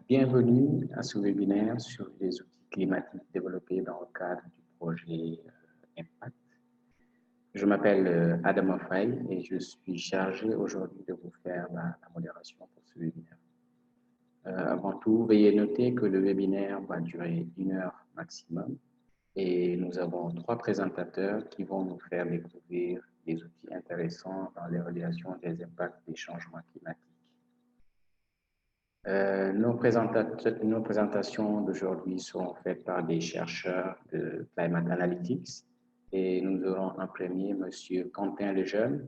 Bienvenue à ce webinaire sur les outils climatiques développés dans le cadre du projet Impact. Je m'appelle Adam Faye et je suis chargé aujourd'hui de vous faire la modération pour ce webinaire. Avant tout, veuillez noter que le webinaire va durer 1 heure maximum et nous avons 3 présentateurs qui vont nous faire découvrir des outils intéressants dans l'évaluation des impacts des changements climatiques. Nos présentations d'aujourd'hui seront faites par des chercheurs de Climate Analytics et nous aurons en premier M. Quentin Lejeune,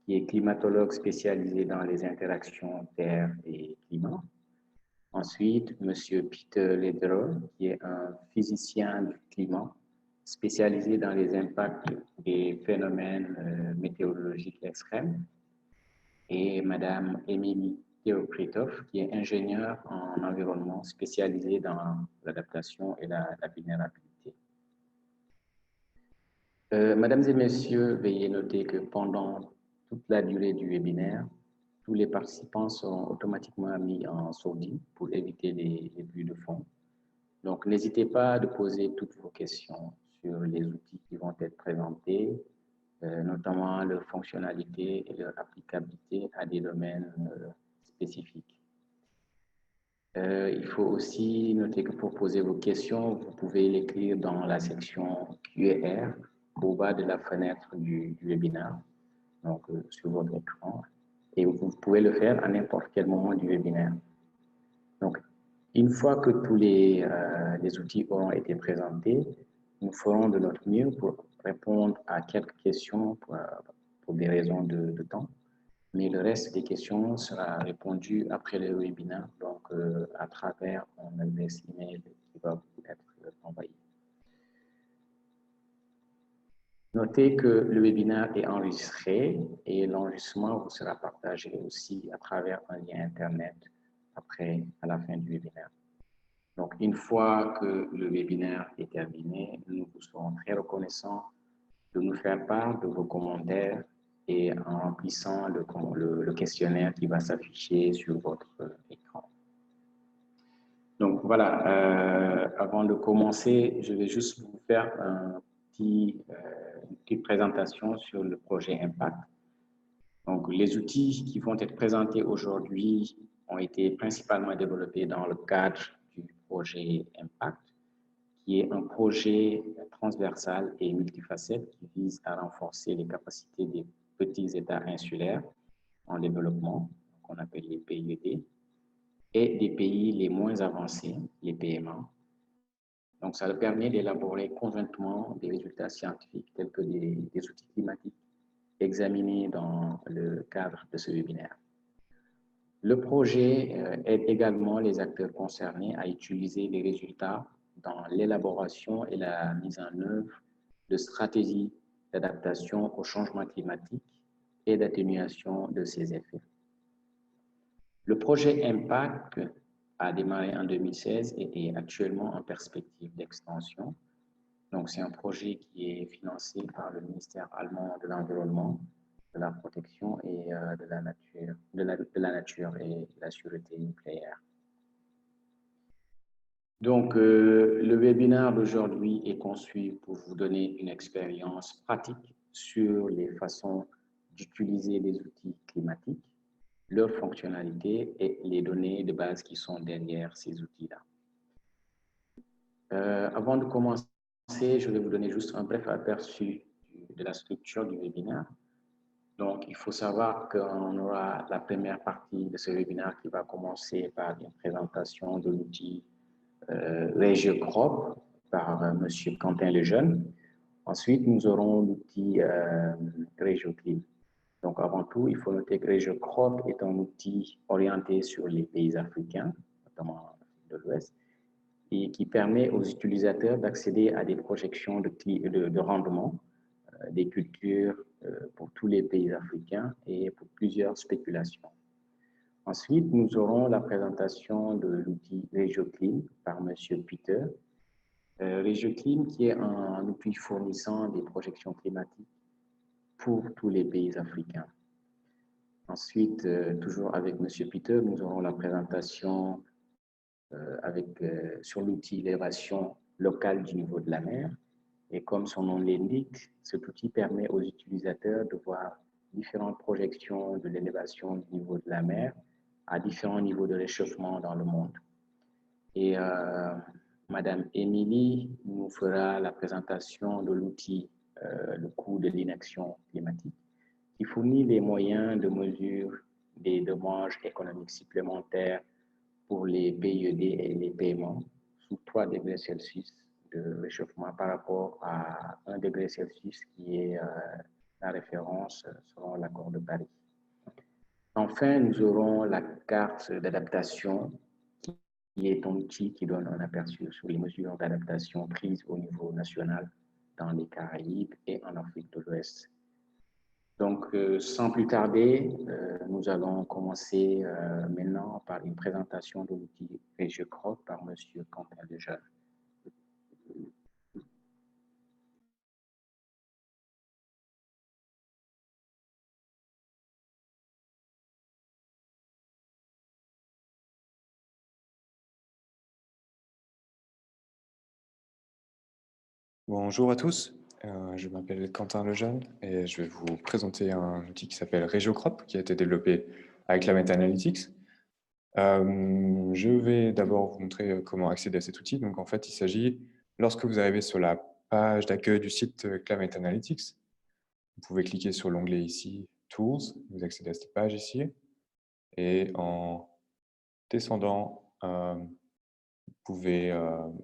qui est climatologue spécialisé dans les interactions terre et climat. Ensuite, M. Peter Lederer, qui est un physicien du climat spécialisé dans les impacts des phénomènes météorologiques extrêmes. Et Mme Émilie Theokritov, qui est ingénieure en environnement spécialisée dans l'adaptation et la vulnérabilité. Mesdames et messieurs, veuillez noter que pendant toute la durée du webinaire, tous les participants seront automatiquement mis en sourdine pour éviter les bruits de fond. Donc, n'hésitez pas à poser toutes vos questions sur les outils qui vont être présentés, notamment leur fonctionnalité et leur applicabilité à des domaines spécifiques. Il faut aussi noter que pour poser vos questions, vous pouvez l'écrire dans la section Q&A au bas de la fenêtre du webinaire, donc sur votre écran, et vous pouvez le faire à n'importe quel moment du webinaire. Donc, une fois que tous les outils auront été présentés, nous ferons de notre mieux pour répondre à quelques questions pour des raisons de temps. Mais le reste des questions sera répondu après le webinaire, donc à travers un adresse email qui va vous être envoyé. Notez que le webinaire est enregistré et l'enregistrement vous sera partagé aussi à travers un lien Internet à la fin du webinaire. Donc, une fois que le webinaire est terminé, nous vous serons très reconnaissants de nous faire part de vos commentaires et en remplissant le questionnaire qui va s'afficher sur votre écran. Donc voilà, avant de commencer, je vais juste vous faire une petite présentation sur le projet Impact. Donc les outils qui vont être présentés aujourd'hui ont été principalement développés dans le cadre du projet Impact, qui est un projet transversal et multifacette qui vise à renforcer les capacités des petits États insulaires en développement, qu'on appelle les PIED, et des pays les moins avancés, les PMA. Donc, ça permet d'élaborer conjointement des résultats scientifiques tels que des outils climatiques examinés dans le cadre de ce webinaire. Le projet aide également les acteurs concernés à utiliser les résultats dans l'élaboration et la mise en œuvre de stratégies d'adaptation au changement climatique et d'atténuation de ses effets. Le projet Impact a démarré en 2016 et est actuellement en perspective d'extension. Donc, c'est un projet qui est financé par le ministère allemand de l'Environnement, de la protection et de la nature et de la sûreté nucléaire. Donc, le webinaire d'aujourd'hui est conçu pour vous donner une expérience pratique sur les façons d'utiliser les outils climatiques, leurs fonctionnalités et les données de base qui sont derrière ces outils-là. Avant de commencer, je vais vous donner juste un bref aperçu de la structure du webinaire. Donc, il faut savoir qu'on aura la première partie de ce webinaire qui va commencer par une présentation de l'outil RegioCrop par M. Quentin Lejeune. Ensuite, nous aurons l'outil RegioClim. Donc, avant tout, il faut noter que RegioCrop est un outil orienté sur les pays africains, notamment de l'Ouest, et qui permet aux utilisateurs d'accéder à des projections de rendement des cultures pour tous les pays africains et pour plusieurs spéculations. Ensuite, nous aurons la présentation de l'outil RegioClim par M. Peter. RegioClim qui est un outil fournissant des projections climatiques pour tous les pays africains. Ensuite, toujours avec M. Peter, nous aurons la présentation sur l'outil élévation locale du niveau de la mer. Et comme son nom l'indique, cet outil permet aux utilisateurs de voir différentes projections de l'élévation du niveau de la mer à différents niveaux de réchauffement dans le monde. Et Madame Émilie nous fera la présentation de l'outil, le coût de l'inaction climatique, qui fournit les moyens de mesure des dommages économiques supplémentaires pour les PIED et les paiements sous 3 degrés Celsius de réchauffement par rapport à 1 degré Celsius qui est la référence selon l'accord de Paris. Enfin, nous aurons la carte d'adaptation qui est un outil qui donne un aperçu sur les mesures d'adaptation prises au niveau national dans les Caraïbes et en Afrique de l'Ouest. Donc, sans plus tarder, nous allons commencer maintenant par une présentation de l'outil RegioCrop par M. Quentin Lejeune. Bonjour à tous, je m'appelle Quentin Lejeune et je vais vous présenter un outil qui s'appelle RegioCrop qui a été développé avec Climate Analytics. Je vais d'abord vous montrer comment accéder à cet outil. Donc en fait, il s'agit, lorsque vous arrivez sur la page d'accueil du site Climate Analytics, vous pouvez cliquer sur l'onglet ici, Tools, vous accédez à cette page ici, et en descendant, vous pouvez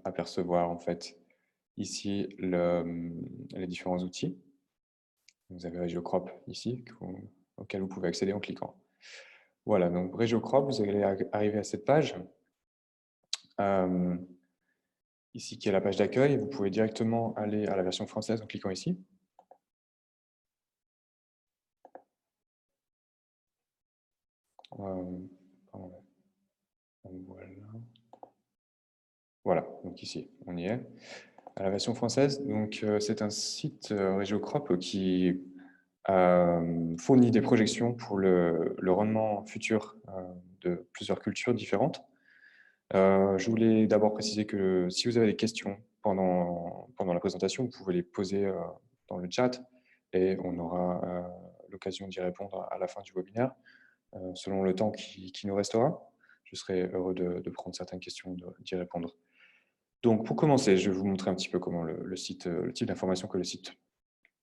apercevoir en fait ici les différents outils. Vous avez RegioCrop ici, auquel vous pouvez accéder en cliquant. Voilà, donc RegioCrop, vous allez arriver à cette page. Ici, qui est la page d'accueil, vous pouvez directement aller à la version française en cliquant ici. Voilà, donc ici, on y est. À la version française, donc c'est un site RegioCrop qui fournit des projections pour le rendement futur de plusieurs cultures différentes. Je voulais d'abord préciser que si vous avez des questions pendant la présentation, vous pouvez les poser dans le chat et on aura l'occasion d'y répondre à la fin du webinaire, selon le temps qui nous restera. Je serai heureux de prendre certaines questions, d'y répondre. Donc, pour commencer, je vais vous montrer un petit peu comment le type d'information que le site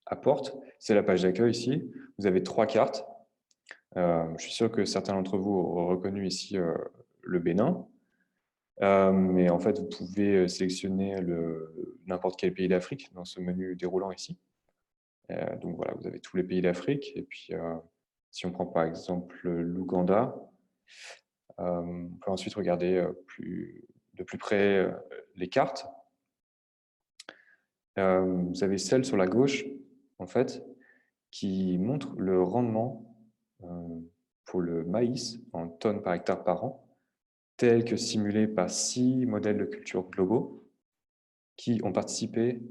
apporte. C'est la page d'accueil ici. Vous avez 3 cartes. Je suis sûr que certains d'entre vous auront reconnu ici le Bénin. Mais en fait, vous pouvez sélectionner n'importe quel pays d'Afrique dans ce menu déroulant ici. Donc voilà, vous avez tous les pays d'Afrique. Et puis, si on prend par exemple l'Ouganda, on peut ensuite regarder de plus près les cartes. Vous avez celle sur la gauche, en fait, qui montre le rendement pour le maïs en tonnes par hectare par an, tel que simulé par 6 modèles de culture globaux qui ont participé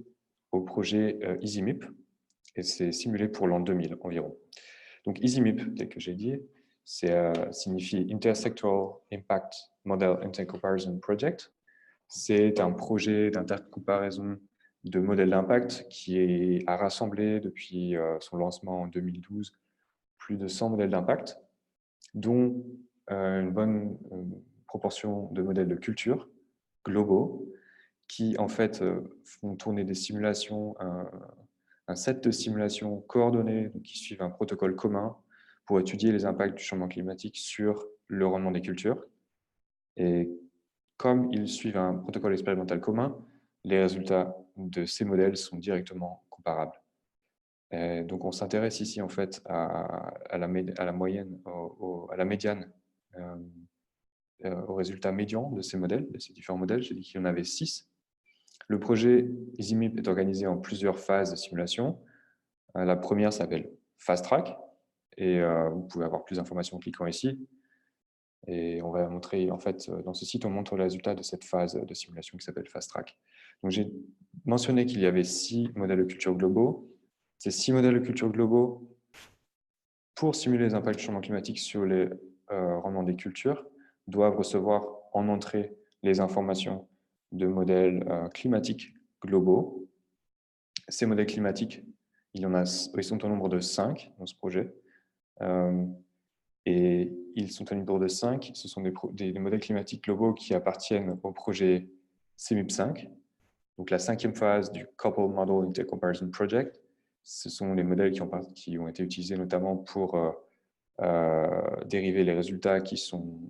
au projet EasyMIP, et c'est simulé pour l'an 2000 environ. Donc EasyMIP, tel que j'ai dit, signifie Intersectoral Impact Model Intercomparison Project. C'est un projet d'intercomparaison de modèles d'impact qui a rassemblé depuis son lancement en 2012 plus de 100 modèles d'impact, dont une bonne proportion de modèles de culture globaux qui en fait font tourner des simulations, un set de simulations coordonnées qui suivent un protocole commun pour étudier les impacts du changement climatique sur le rendement des cultures. Et comme ils suivent un protocole expérimental commun, les résultats de ces modèles sont directement comparables. Et donc, on s'intéresse ici en fait à la moyenne, à la médiane, aux résultats médians de ces modèles, de ces différents modèles. J'ai dit qu'il y en avait 6. Le projet EasyMIP est organisé en plusieurs phases de simulation. La première s'appelle Fast Track, et vous pouvez avoir plus d'informations en cliquant ici. Et on va montrer, en fait, dans ce site, on montre le résultat de cette phase de simulation qui s'appelle Fast Track. Donc, j'ai mentionné qu'il y avait 6 modèles de culture globaux. Ces 6 modèles de culture globaux, pour simuler les impacts du changement climatique sur les rendements des cultures, doivent recevoir en entrée les informations de modèles climatiques globaux. Ces modèles climatiques, ils sont au nombre de 5 dans ce projet. Et ils sont au nombre de 5. Ce sont des modèles climatiques globaux qui appartiennent au projet CMIP5. Donc la 5e phase du Coupled Model Intercomparison Project. Ce sont les modèles qui ont été utilisés notamment pour dériver les résultats qui sont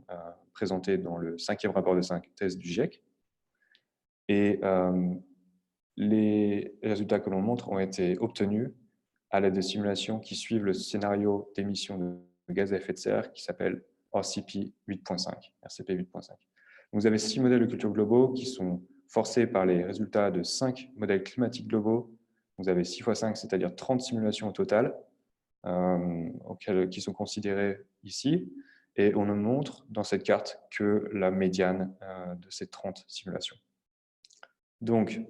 présentés dans le 5e rapport de synthèse du GIEC. Et les résultats que l'on montre ont été obtenus à l'aide de simulations qui suivent le scénario d'émission de gaz à effet de serre qui s'appelle RCP 8.5. Vous avez 6 modèles de culture globaux qui sont forcés par les résultats de 5 modèles climatiques globaux. Vous avez 6 x 5, c'est-à-dire 30 simulations au total, qui sont considérées ici. Et on ne montre dans cette carte que la médiane de ces 30 simulations. Donc,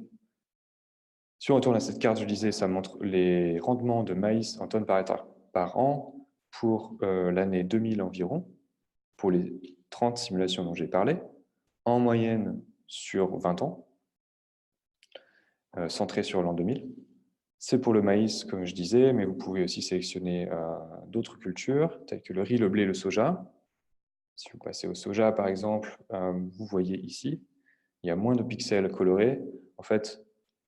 si on retourne à cette carte, je disais, ça montre les rendements de maïs en tonnes par hectare par an pour l'année 2000 environ, pour les 30 simulations dont j'ai parlé, en moyenne sur 20 ans, centré sur l'an 2000. C'est pour le maïs, comme je disais, mais vous pouvez aussi sélectionner d'autres cultures, telles que le riz, le blé, le soja. Si vous passez au soja, par exemple, vous voyez ici, il y a moins de pixels colorés. En fait,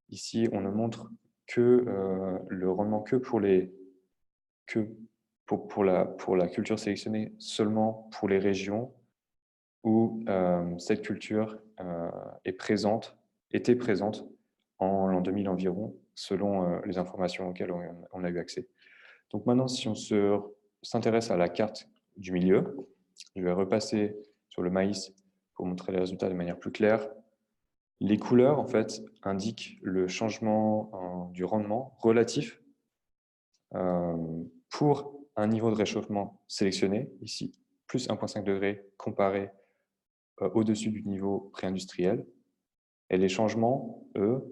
ici, on ne montre que le rendement que pour la culture sélectionnée seulement pour les régions où cette culture était présente en l'an 2000 environ, selon les informations auxquelles on a eu accès. Donc maintenant, si on s'intéresse à la carte du milieu, je vais repasser sur le maïs pour montrer les résultats de manière plus claire. Les couleurs, en fait, indiquent le changement du rendement relatif pour un niveau de réchauffement sélectionné, ici, plus 1,5 degré comparé au-dessus du niveau pré-industriel. Et les changements, eux,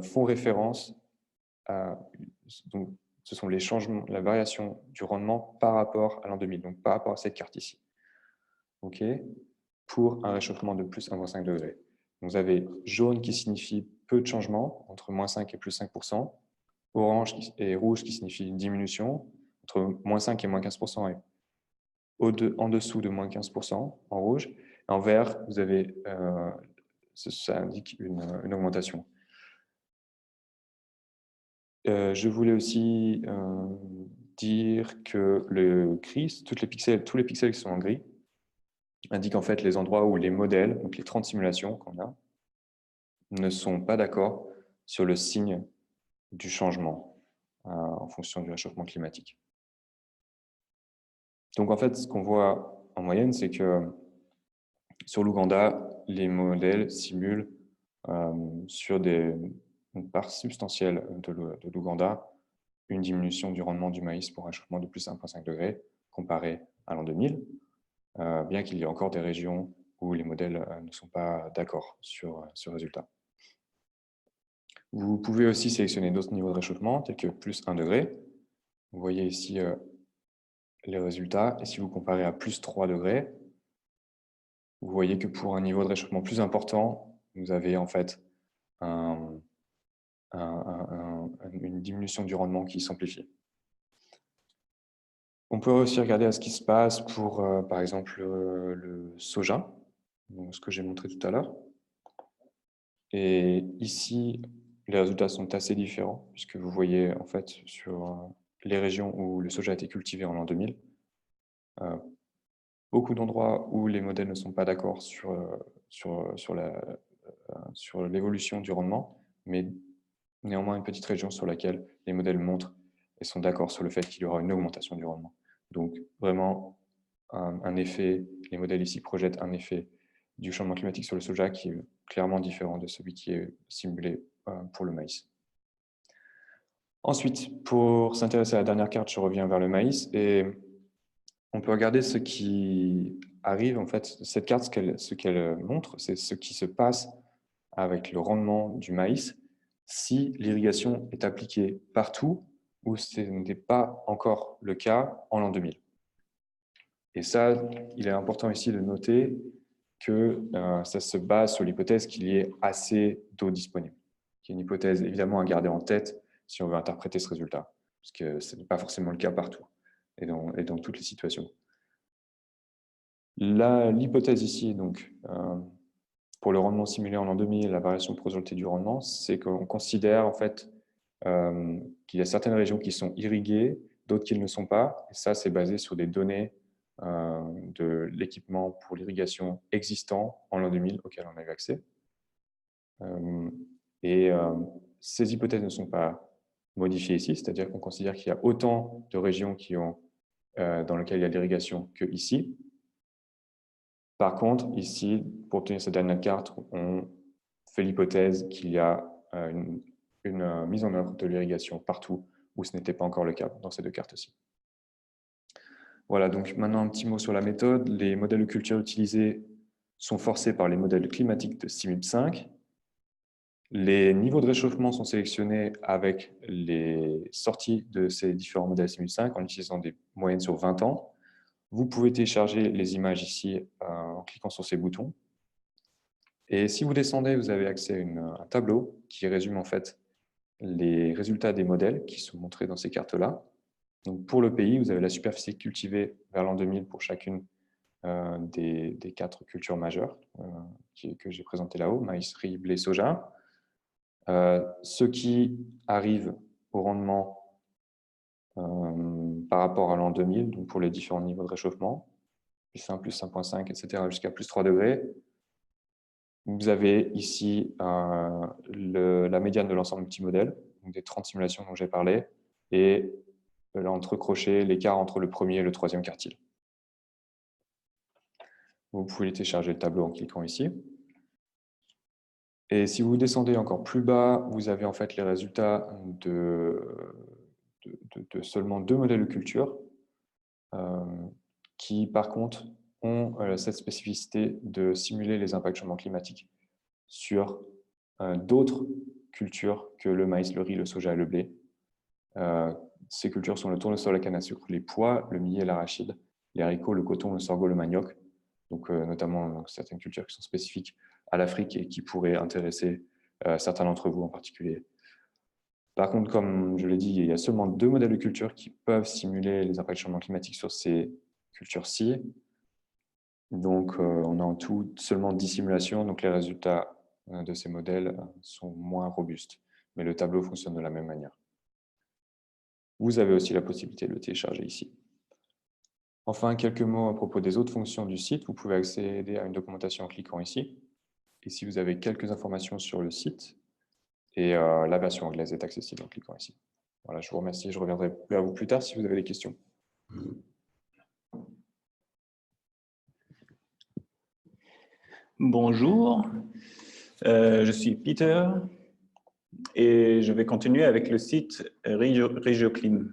font référence à... Donc, ce sont les changements, la variation du rendement par rapport à l'an 2000, donc par rapport à cette carte ici. OK, pour un réchauffement de plus 1,5 degré. Vous avez jaune qui signifie peu de changements, entre moins 5 et plus 5%, orange et rouge qui signifie une diminution, entre moins 5 et moins 15%, et en dessous de moins 15% en rouge. Et en vert, vous avez, ça indique une augmentation. Je voulais aussi dire que le gris, tous les pixels qui sont en gris, indiquent en fait les endroits où les modèles, donc les 30 simulations qu'on a, ne sont pas d'accord sur le signe du changement en fonction du réchauffement climatique. Donc en fait, ce qu'on voit en moyenne, c'est que sur l'Ouganda, les modèles simulent sur une part substantielle de l'Ouganda une diminution du rendement du maïs pour un réchauffement de plus 1,5 degré comparé à l'an 2000, bien qu'il y ait encore des régions où les modèles ne sont pas d'accord sur ce résultat. Vous pouvez aussi sélectionner d'autres niveaux de réchauffement, tels que plus 1 degré. Vous voyez ici les résultats. Et si vous comparez à plus 3 degrés, vous voyez que pour un niveau de réchauffement plus important, vous avez en fait une diminution du rendement qui s'amplifie. On peut aussi regarder à ce qui se passe pour, par exemple, le soja, donc ce que j'ai montré tout à l'heure. Et ici, les résultats sont assez différents, puisque vous voyez en fait sur les régions où le soja a été cultivé en l'an 2000, beaucoup d'endroits où les modèles ne sont pas d'accord sur l'évolution du rendement, mais néanmoins une petite région sur laquelle les modèles montrent et sont d'accord sur le fait qu'il y aura une augmentation du rendement. Donc vraiment un effet, les modèles ici projettent un effet du changement climatique sur le soja qui est clairement différent de celui qui est simulé pour le maïs. Ensuite, pour s'intéresser à la dernière carte, je reviens vers le maïs et on peut regarder ce qui arrive. En fait, cette carte, ce qu'elle montre, c'est ce qui se passe avec le rendement du maïs si l'irrigation est appliquée partout où ce n'était pas encore le cas en l'an 2000. Et ça, il est important ici de noter que ça se base sur l'hypothèse qu'il y ait assez d'eau disponible, qui est une hypothèse évidemment à garder en tête si on veut interpréter ce résultat, parce que ce n'est pas forcément le cas partout et dans toutes les situations. L'hypothèse ici, donc, pour le rendement simulé en l'an 2000, la variation projetée du rendement, c'est qu'on considère en fait qu'il y a certaines régions qui sont irriguées, d'autres qui ne le sont pas, et ça c'est basé sur des données de l'équipement pour l'irrigation existant en l'an 2000 auquel on a eu accès. Ces hypothèses ne sont pas modifiées ici, c'est-à-dire qu'on considère qu'il y a autant de régions dans lesquelles il y a l'irrigation que ici. Par contre, ici, pour obtenir cette dernière carte, on fait l'hypothèse qu'il y a une mise en œuvre de l'irrigation partout où ce n'était pas encore le cas dans ces deux cartes-ci. Voilà, donc maintenant un petit mot sur la méthode. Les modèles de culture utilisés sont forcés par les modèles climatiques de CIMIP5. Les niveaux de réchauffement sont sélectionnés avec les sorties de ces différents modèles CIMIP5 en utilisant des moyennes sur 20 ans. Vous pouvez télécharger les images ici en cliquant sur ces boutons. Et si vous descendez, vous avez accès à un tableau qui résume en fait les résultats des modèles qui sont montrés dans ces cartes-là. Donc pour le pays, vous avez la superficie cultivée vers l'an 2000 pour chacune des 4 cultures majeures que j'ai présentées là-haut, maïs, riz, blé, soja. Ce qui arrive au rendement par rapport à l'an 2000, donc pour les différents niveaux de réchauffement, plus 1, plus 1,5, etc., jusqu'à plus 3 degrés. Vous avez ici la médiane de l'ensemble multimodèle, donc des 30 simulations dont j'ai parlé, et entre crochets, l'écart entre le premier et le troisième quartile. Vous pouvez télécharger le tableau en cliquant ici. Et si vous descendez encore plus bas, vous avez en fait les résultats de seulement 2 modèles de culture qui, par contre, ont cette spécificité de simuler les impacts du changement climatique sur d'autres cultures que le maïs, le riz, le soja et le blé. Ces cultures sont le tournesol, la canne à sucre, les pois, le millet, l'arachide, les haricots, le coton, le sorgho, le manioc, donc notamment certaines cultures qui sont spécifiques à l'Afrique et qui pourraient intéresser certains d'entre vous en particulier. Par contre, comme je l'ai dit, il y a seulement 2 modèles de culture qui peuvent simuler les impacts du changement climatique sur ces cultures-ci. Donc, on a en tout seulement 10 simulations, donc les résultats de ces modèles sont moins robustes. Mais le tableau fonctionne de la même manière. Vous avez aussi la possibilité de le télécharger ici. Enfin, quelques mots à propos des autres fonctions du site. Vous pouvez accéder à une documentation en cliquant ici. Ici, vous avez quelques informations sur le site. Et la version anglaise est accessible en cliquant ici. Voilà, je vous remercie. Je reviendrai vers vous plus tard si vous avez des questions. Bonjour, je suis Peter et je vais continuer avec le site RegioClim.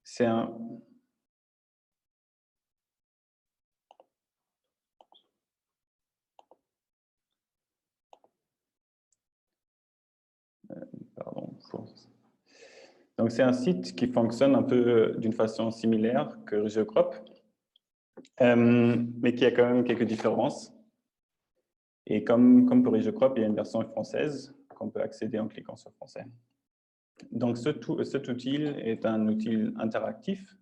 C'est un... Donc, c'est un site qui fonctionne un peu d'une façon similaire que Regiocrop, mais qui a quand même quelques différences. Et comme pour Regiocrop, il y a une version française qu'on peut accéder en cliquant sur français. Donc, cet outil est un outil interactif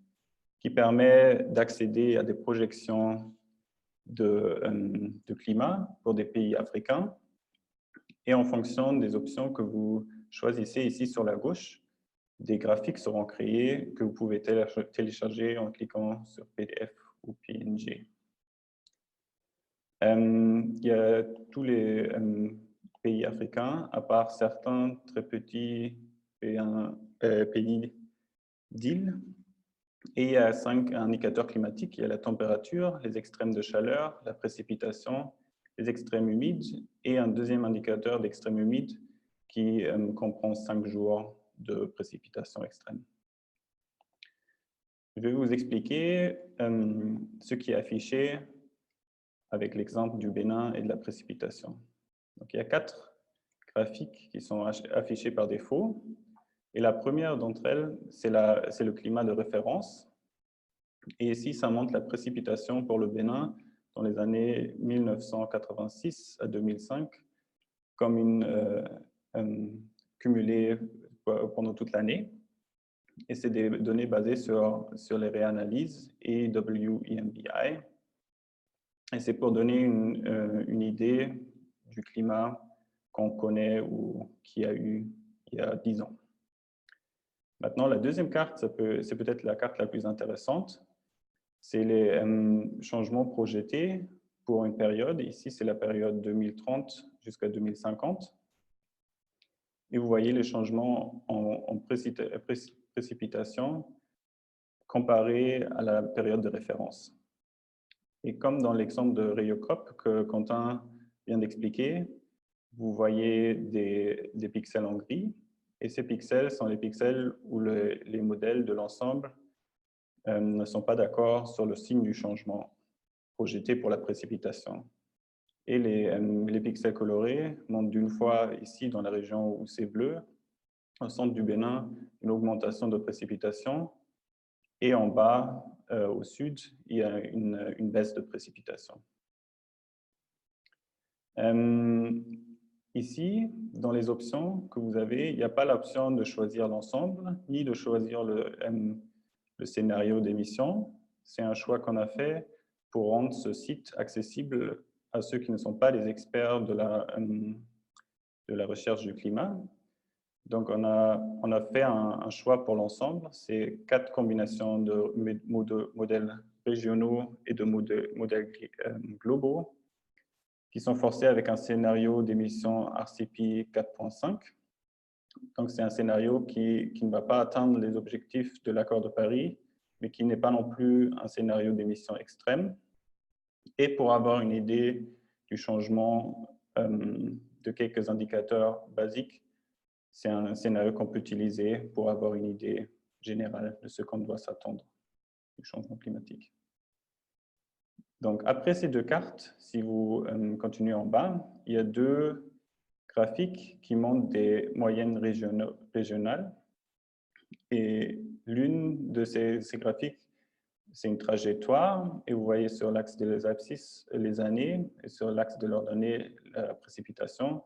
qui permet d'accéder à des projections de climat pour des pays africains. Et en fonction des options que vous choisissez ici sur la gauche, des graphiques seront créés que vous pouvez télécharger en cliquant sur PDF ou PNG. Il y a tous les pays africains, à part certains très petits pays d'îles. Et il y a 5 indicateurs climatiques. Il y a la température, les extrêmes de chaleur, la précipitation, les extrêmes humides et un deuxième indicateur d'extrême humide qui comprend 5 jours de précipitation extrême. Je vais vous expliquer ce qui est affiché avec l'exemple du Bénin et de la précipitation. Donc, il y a 4 graphiques qui sont affichés par défaut. Et la première d'entre elles, c'est le climat de référence. Et ici, ça montre la précipitation pour le Bénin dans les années 1986 à 2005, comme cumulée pendant toute l'année. Et c'est des données basées sur les réanalyses et WEMBI. Et c'est pour donner une idée du climat qu'on connaît ou qu'il y a eu il y a 10 ans. Maintenant, la deuxième carte, c'est peut-être la carte la plus intéressante. C'est les changements projetés pour une période. Ici, c'est la période 2030 jusqu'à 2050. Et vous voyez les changements en précipitation comparés à la période de référence. Et comme dans l'exemple de RioCrop que Quentin vient d'expliquer, vous voyez des pixels en gris. Et ces pixels sont les pixels où les modèles de l'ensemble ne sont pas d'accord sur le signe du changement projeté pour la précipitation. Et les pixels colorés montrent d'une fois ici dans la région où c'est bleu, au centre du Bénin, une augmentation de précipitation. Et en bas, au sud, il y a une baisse de précipitation. Ici, dans les options que vous avez, il n'y a pas l'option de choisir l'ensemble, ni de choisir le scénario d'émission. C'est un choix qu'on a fait pour rendre ce site accessible à ceux qui ne sont pas les experts de la recherche du climat. Donc, on a fait un choix pour l'ensemble. C'est 4 combinations de modèles régionaux et de modèles globaux qui sont forcés avec un scénario d'émission RCP 4.5. Donc, c'est un scénario qui ne va pas atteindre les objectifs de l'accord de Paris, mais qui n'est pas non plus un scénario d'émission extrême. Et pour avoir une idée du changement de quelques indicateurs basiques, c'est un scénario qu'on peut utiliser pour avoir une idée générale de ce qu'on doit s'attendre du changement climatique. Donc, après ces 2 cartes, si vous continuez en bas, il y a 2 graphiques qui montrent des moyennes régionales. Et l'une de ces graphiques, c'est une trajectoire. Et vous voyez sur l'axe des abscisses les années, et sur l'axe de l'ordre d'année, la précipitation.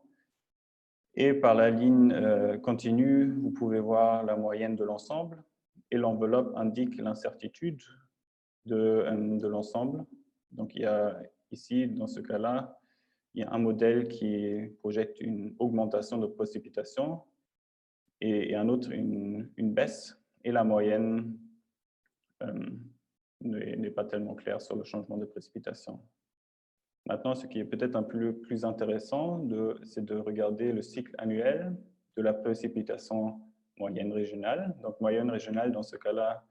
Et par la ligne continue, vous pouvez voir la moyenne de l'ensemble. Et l'enveloppe indique l'incertitude de l'ensemble. Donc, il y a ici, dans ce cas-là, il y a un modèle qui projette une augmentation de précipitation et un autre une baisse. Et la moyenne n'est pas tellement claire sur le changement de précipitation. Maintenant, ce qui est peut-être un peu plus intéressant, c'est de regarder le cycle annuel de la précipitation moyenne régionale. Donc, moyenne régionale, dans ce cas-là,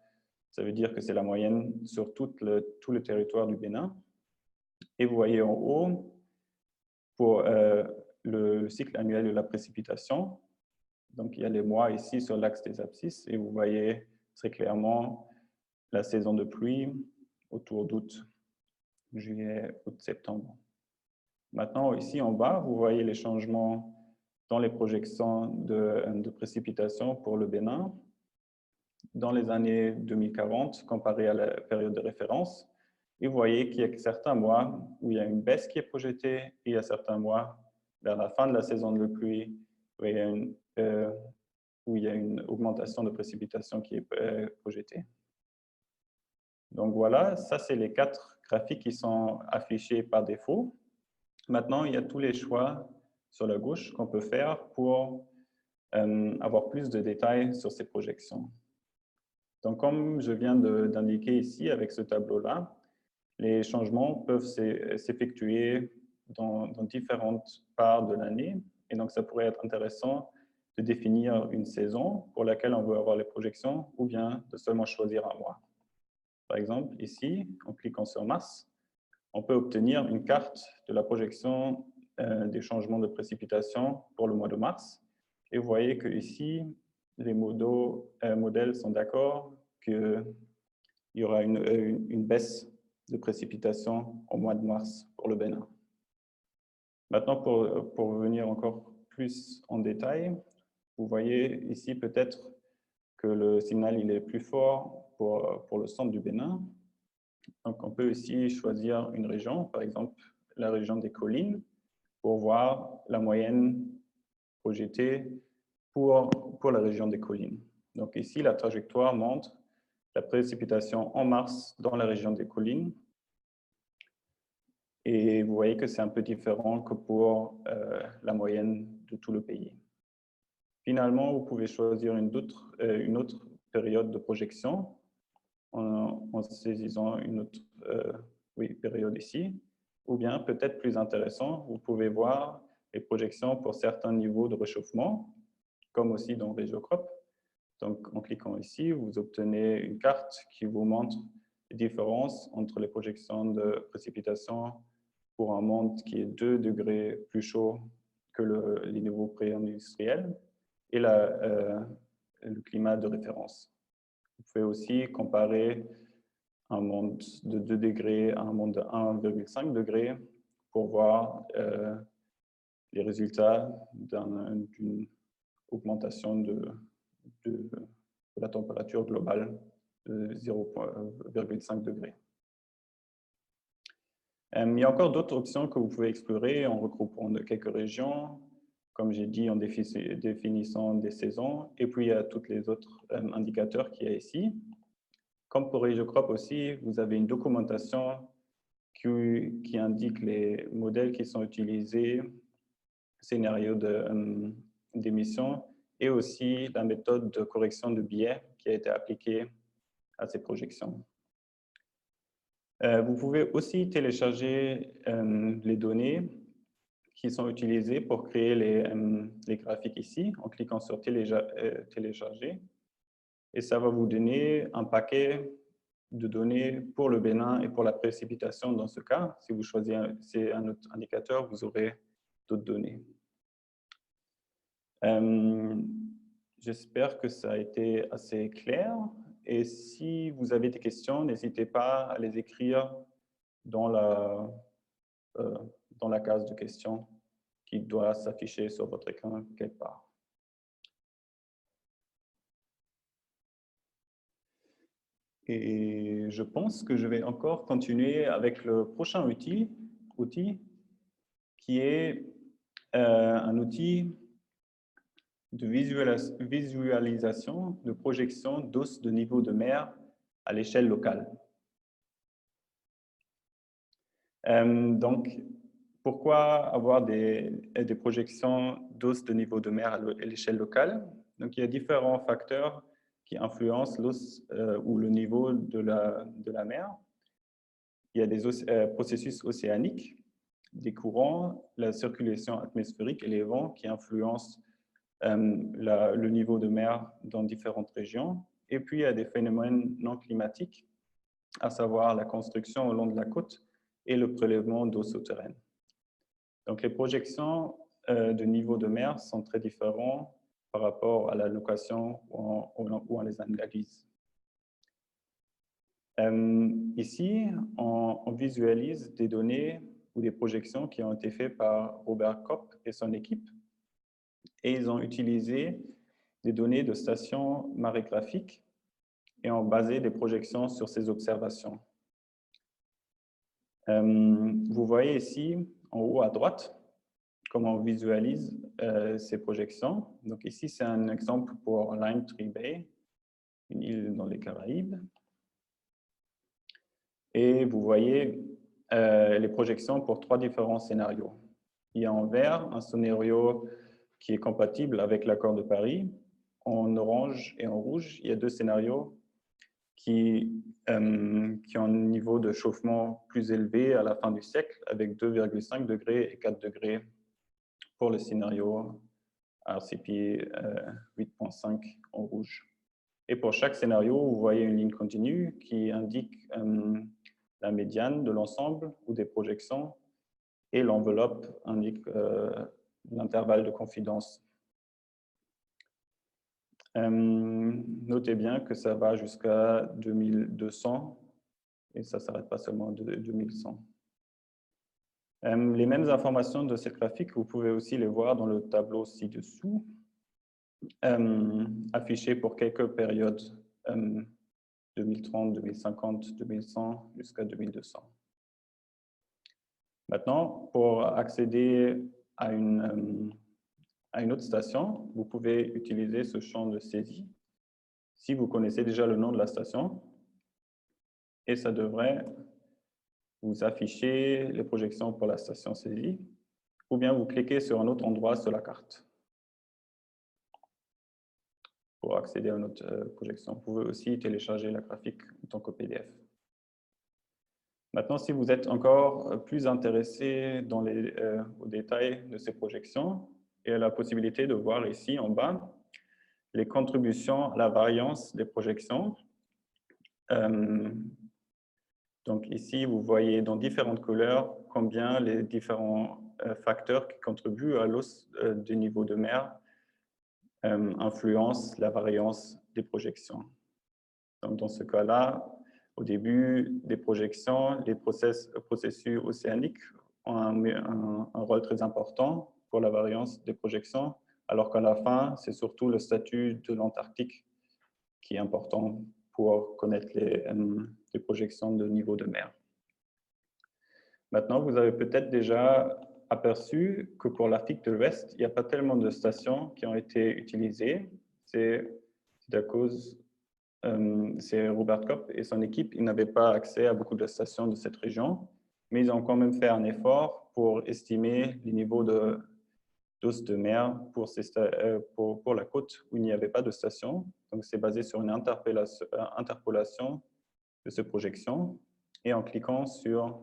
ça veut dire que c'est la moyenne sur tout le territoire du Bénin. Et vous voyez en haut, pour le cycle annuel de la précipitation, donc il y a les mois ici sur l'axe des abscisses, et vous voyez très clairement la saison de pluie autour d'août, juillet, août, septembre. Maintenant, ici en bas, vous voyez les changements dans les projections de précipitation pour le Bénin dans les années 2040 comparé à la période de référence. Et vous voyez qu'il y a certains mois où il y a une baisse qui est projetée et il y a certains mois, vers la fin de la saison de pluie, où il y a une augmentation de précipitation qui est projetée. Donc voilà, ça c'est les 4 graphiques qui sont affichés par défaut. Maintenant, il y a tous les choix sur la gauche qu'on peut faire pour avoir plus de détails sur ces projections. Donc, comme je viens d'indiquer ici avec ce tableau-là, les changements peuvent s'effectuer dans différentes parts de l'année. Et donc, ça pourrait être intéressant de définir une saison pour laquelle on veut avoir les projections ou bien de seulement choisir un mois. Par exemple, ici, en cliquant sur mars, on peut obtenir une carte de la projection des changements de précipitation pour le mois de mars. Et vous voyez que ici, les modèles sont d'accord qu'il y aura une baisse de précipitation au mois de mars pour le Bénin. Maintenant, pour revenir encore plus en détail, vous voyez ici peut-être que le signal il est plus fort pour le centre du Bénin. Donc, on peut aussi choisir une région, par exemple la région des collines, pour voir la moyenne projetée pour la région des collines. Donc ici, la trajectoire montre la précipitation en mars dans la région des collines. Et vous voyez que c'est un peu différent que pour la moyenne de tout le pays. Finalement, vous pouvez choisir une autre période de projection en saisissant une autre période ici. Ou bien, peut-être plus intéressant, vous pouvez voir les projections pour certains niveaux de réchauffement, comme aussi dans RegioCrop. Donc, en cliquant ici, vous obtenez une carte qui vous montre les différences entre les projections de précipitation pour un monde qui est 2 degrés plus chaud que les niveaux pré-industriels et le climat de référence. Vous pouvez aussi comparer un monde de 2 degrés à un monde de 1,5 degré pour voir les résultats d'une augmentation de la température globale de 0,5 degrés. Il y a encore d'autres options que vous pouvez explorer en regroupant quelques régions, comme j'ai dit, en définissant des saisons, et puis il y a tous les autres indicateurs qu'il y a ici. Comme pour RegioCrop aussi, vous avez une documentation qui indique les modèles qui sont utilisés, scénarios d'émissions, et aussi la méthode de correction de biais qui a été appliquée à ces projections. Vous pouvez aussi télécharger les données qui sont utilisées pour créer les graphiques ici, en cliquant sur télécharger. Et ça va vous donner un paquet de données pour le Bénin et pour la précipitation dans ce cas. Si vous choisissez un autre indicateur, vous aurez d'autres données. J'espère que ça a été assez clair. Et si vous avez des questions, n'hésitez pas à les écrire dans la case de questions qui doit s'afficher sur votre écran quelque part. Et je pense que je vais encore continuer avec le prochain outil qui est un outil de visualisation, de projection d'os de niveau de mer à l'échelle locale. Donc, pourquoi avoir des projections d'os de niveau de mer à l'échelle locale? Donc, il y a différents facteurs qui influencent l'os ou le niveau de la mer. Il y a des processus océaniques, des courants, la circulation atmosphérique et les vents qui influencent le niveau de mer dans différentes régions. Et puis, il y a des phénomènes non climatiques, à savoir la construction au long de la côte et le prélèvement d'eau souterraine. Donc, les projections de niveau de mer sont très différentes par rapport à la location où on les analyse. Ici, on visualise des données ou des projections qui ont été faites par Robert Kopp et son équipe. Et ils ont utilisé des données de stations marégraphiques et ont basé des projections sur ces observations. Vous voyez ici, en haut à droite, comment on visualise ces projections. Donc ici, c'est un exemple pour Lime Tree Bay, une île dans les Caraïbes. Et vous voyez les projections pour 3 différents scénarios. Il y a en vert un scénario qui est compatible avec l'accord de Paris. En orange et en rouge, il y a 2 scénarios qui ont un niveau de chauffement plus élevé à la fin du siècle, avec 2,5 degrés et 4 degrés pour le scénario RCP 8.5 en rouge. Et pour chaque scénario, vous voyez une ligne continue qui indique la médiane de l'ensemble ou des projections, et l'enveloppe indique l'intervalle de confidence. Notez bien que ça va jusqu'à 2200 et ça ne s'arrête pas seulement de 2100. Les mêmes informations de cette graphique, vous pouvez aussi les voir dans le tableau ci-dessous, affiché pour quelques périodes 2030, 2050, 2100 jusqu'à 2200. Maintenant, pour accéder à une autre station, vous pouvez utiliser ce champ de saisie si vous connaissez déjà le nom de la station, et ça devrait vous afficher les projections pour la station saisie, ou bien vous cliquez sur un autre endroit sur la carte pour accéder à une autre projection. Vous pouvez aussi télécharger la graphique en tant que PDF. Maintenant, si vous êtes encore plus intéressé aux détails de ces projections, il y a la possibilité de voir ici en bas les contributions à la variance des projections. Donc ici, vous voyez dans différentes couleurs combien les différents facteurs qui contribuent à l'hausse du niveau de mer influencent la variance des projections. Donc dans ce cas-là, au début des projections, les processus océaniques ont un rôle très important pour la variance des projections, alors qu'à la fin, c'est surtout le statut de l'Antarctique qui est important pour connaître les projections de niveau de mer. Maintenant, vous avez peut-être déjà aperçu que pour l'Arctique de l'Ouest, il n'y a pas tellement de stations qui ont été utilisées. C'est à cause, c'est Robert Kopp et son équipe, ils n'avaient pas accès à beaucoup de stations de cette région, mais ils ont quand même fait un effort pour estimer les niveaux d'os de mer pour la côte où il n'y avait pas de station. Donc, c'est basé sur une interpolation de ces projections. Et en cliquant sur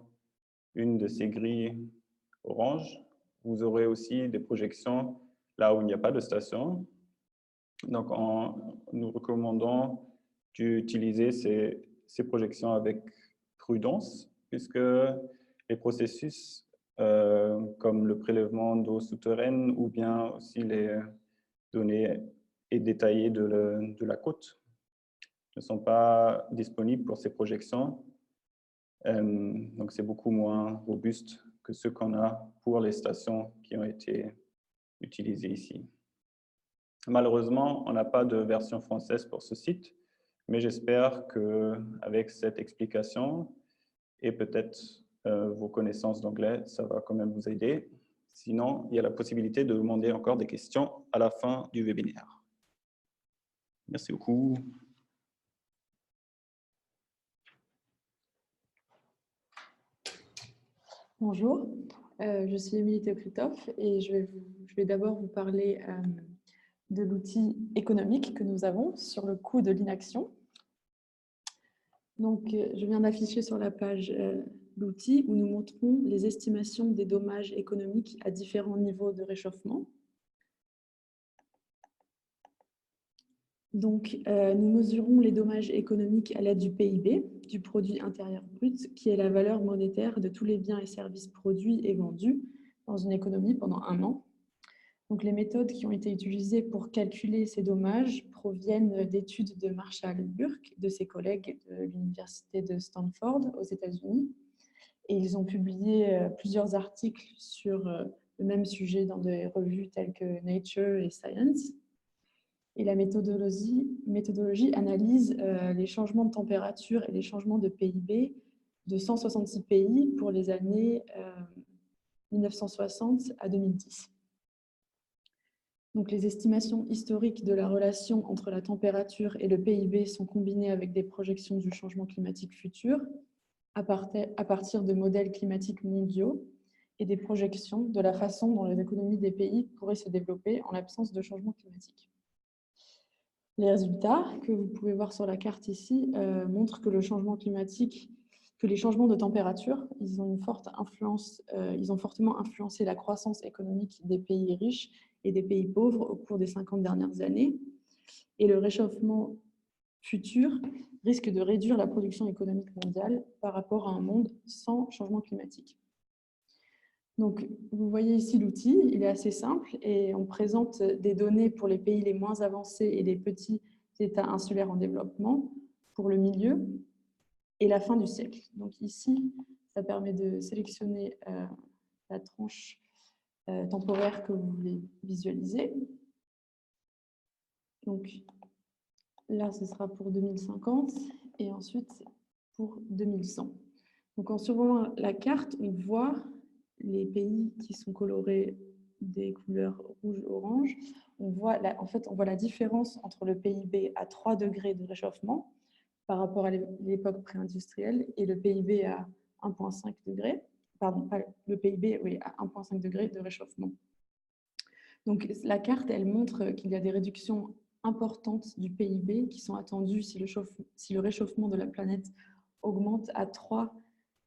une de ces grilles orange, vous aurez aussi des projections là où il n'y a pas de station. Donc, nous recommandons d'utiliser ces projections avec prudence, puisque les processus comme le prélèvement d'eau souterraine ou bien aussi les données détaillées de la côte ne sont pas disponibles pour ces projections. Donc, c'est beaucoup moins robuste que ce qu'on a pour les stations qui ont été utilisées ici. Malheureusement, on n'a pas de version française pour ce site, mais j'espère qu'avec cette explication et peut-être vos connaissances d'anglais, ça va quand même vous aider. Sinon, il y a la possibilité de demander encore des questions à la fin du webinaire. Merci beaucoup. Bonjour, je suis Émilie Teokritov et je vais d'abord vous parler de l'outil économique que nous avons sur le coût de l'inaction. Donc, je viens d'afficher sur la page l'outil où nous montrons les estimations des dommages économiques à différents niveaux de réchauffement. Donc, nous mesurons les dommages économiques à l'aide du PIB, du produit intérieur brut, qui est la valeur monétaire de tous les biens et services produits et vendus dans une économie pendant un an. Donc, les méthodes qui ont été utilisées pour calculer ces dommages proviennent d'études de Marshall Burke, de ses collègues de l'Université de Stanford aux États-Unis. Et ils ont publié plusieurs articles sur le même sujet dans des revues telles que Nature et Science. Et la méthodologie analyse les changements de température et les changements de PIB de 166 pays pour les années 1960 à 2010. Donc, les estimations historiques de la relation entre la température et le PIB sont combinées avec des projections du changement climatique futur à partir de modèles climatiques mondiaux et des projections de la façon dont les économies des pays pourraient se développer en l'absence de changement climatique. Les résultats que vous pouvez voir sur la carte ici montrent que le changement climatique, que les changements de température, ils ont fortement influencé la croissance économique des pays riches et des pays pauvres au cours des 50 dernières années. Et le réchauffement futur risque de réduire la production économique mondiale par rapport à un monde sans changement climatique. Donc, vous voyez ici l'outil, il est assez simple et on présente des données pour les pays les moins avancés et les petits États insulaires en développement pour le milieu et la fin du siècle. Donc ici, ça permet de sélectionner la tranche temporaire que vous voulez visualiser. Donc, là, ce sera pour 2050 et ensuite pour 2100. Donc, en survolant la carte, on voit les pays qui sont colorés des couleurs rouge-orange. On voit la différence entre le PIB à 3 degrés de réchauffement par rapport à l'époque pré-industrielle et le PIB à 1,5 degré. Pardon, pas le PIB, oui, à 1,5 degré de réchauffement. Donc, la carte, elle montre qu'il y a des réductions importantes du PIB qui sont attendues si le réchauffement de la planète augmente à 3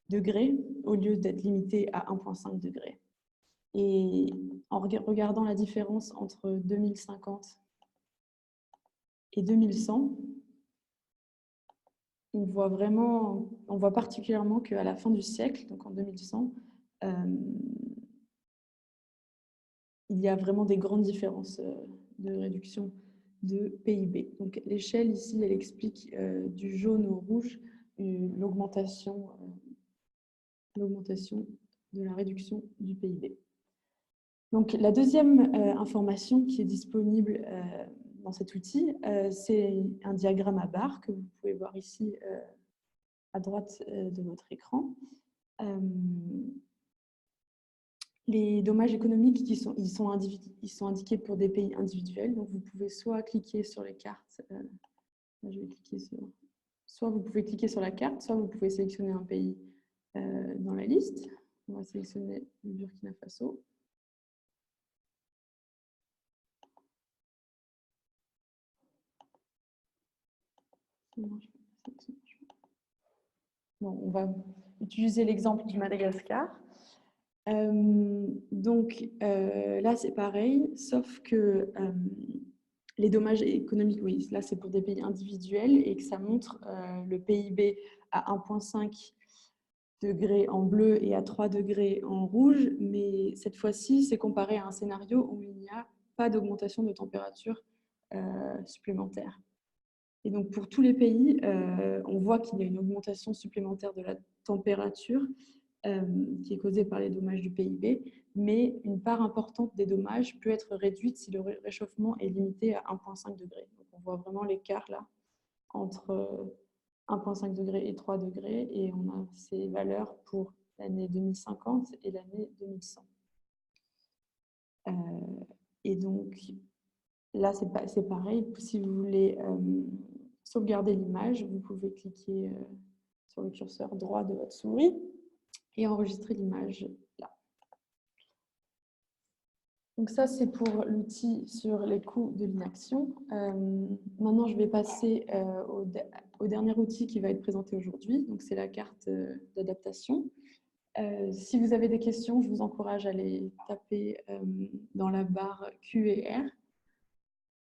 degrés au lieu d'être limité à 1,5 degré. Et en regardant la différence entre 2050 et 2100, on voit particulièrement qu'à la fin du siècle, donc en 2100, il y a vraiment des grandes différences de réduction de PIB. Donc l'échelle ici, elle explique du jaune au rouge l'augmentation de la réduction du PIB. Donc la deuxième information qui est disponible dans cet outil, c'est un diagramme à barres que vous pouvez voir ici à droite de votre écran. Les dommages économiques ils sont indiqués pour des pays individuels. Donc vous pouvez soit cliquer sur les cartes, soit vous pouvez cliquer sur la carte, soit vous pouvez sélectionner un pays dans la liste. On va sélectionner le Burkina Faso. Bon, on va utiliser l'exemple du Madagascar. Donc là, c'est pareil, sauf que les dommages économiques, oui, là, c'est pour des pays individuels et que ça montre le PIB à 1,5 degrés en bleu et à 3 degrés en rouge, mais cette fois-ci, c'est comparé à un scénario où il n'y a pas d'augmentation de température supplémentaire. Et donc, pour tous les pays, on voit qu'il y a une augmentation supplémentaire de la température qui est causée par les dommages du PIB, mais une part importante des dommages peut être réduite si le réchauffement est limité à 1,5 degré. Donc, on voit vraiment l'écart là entre 1,5 degré et 3 degrés, et on a ces valeurs pour l'année 2050 et l'année 2100. Et donc, là, c'est pareil. Si vous voulez sauvegarder l'image, vous pouvez cliquer sur le curseur droit de votre souris et enregistrer l'image là. Donc ça, c'est pour l'outil sur les coûts de l'inaction. Maintenant, je vais passer au dernier outil qui va être présenté aujourd'hui. Donc, c'est la carte d'adaptation. Si vous avez des questions, je vous encourage à les taper dans la barre Q et R.